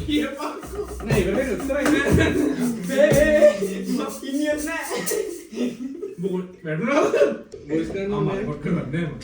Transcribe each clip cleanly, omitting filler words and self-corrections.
Nej, men vet du, så är det. Indian nè. Bố, mẹ nó. Bố sẽ nó mà một cái vấn đề mà.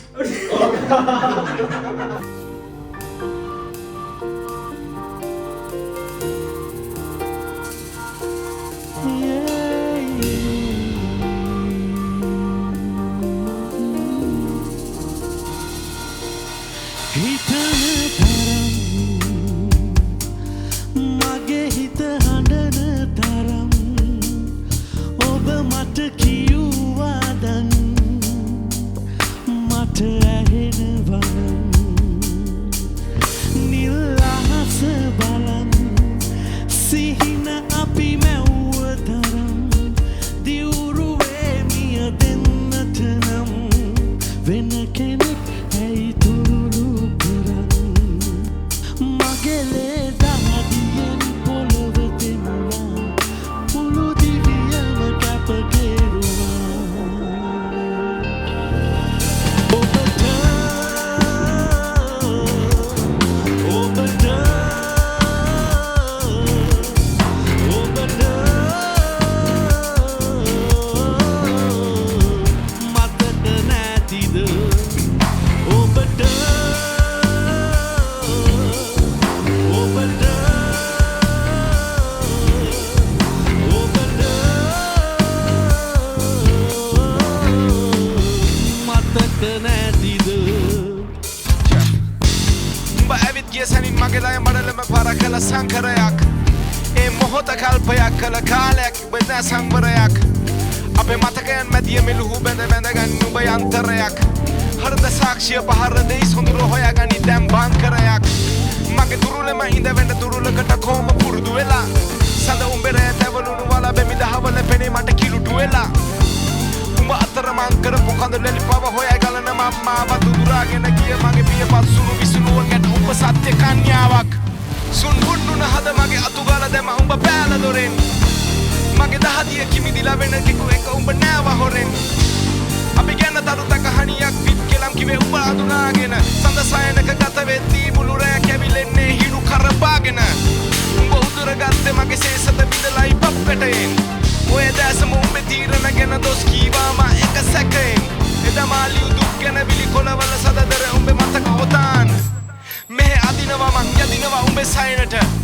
සංකරයක් ඒ මොහොත කල්පයක් කළ කාලයක් වෙන සංවරයක් අපේ මතකයන් මැදිය මෙලුහු බැඳ බැඳගන්න උඹ යන්තරයක් හෘද සාක්ෂිය පහර දෙයි සොඳුර හොයාගනි දැන් බංකරයක් මගේ දුරුලෙම ඉඳවෙන්න දුරුලකට කොහොම පුරුදු වෙලා සඳ උඹේ තැවලුණු වල බෙමි දහවල පෙනේ මට කිලුටු වෙලා උඹ අතර මං කරපු කඳුලෙලි පව හොයා ගලන මම්මා වදුරාගෙන ගිය මගේ පිය පස්සුණු විසුණුවකට උඹ සත්‍ය කන්‍යාවක් සුන් වුණුන හද මගේ අතුගාල දැම උඹ පෑල දොරෙන් මගේ දහදිය කිමිදිලා වෙන කිකු එක උඹ නෑව හොරෙන් අපි ගැන තරුතක හනියක් පිත් කෙලම් කිවේ උඹ අඳුනාගෙන සඳ සයනක ගත වෙද්දී මුළු රෑ කැවිලෙන්නේ හිණු කරපාගෙන උඹ උදුර ගත්තේ මගේ සේසත බිඳලයි පප්කටයෙන් ඔය දැසම උඹේ තීරණ ගැන දොස් කීවාම එක සැකයෙන් එදා මාලියු දුක් ගැන විලි කොළවල සදදර උඹේ මතක හොතාන් මෙහෙ අදිනවා මං යදිනවා උඹේ සයනට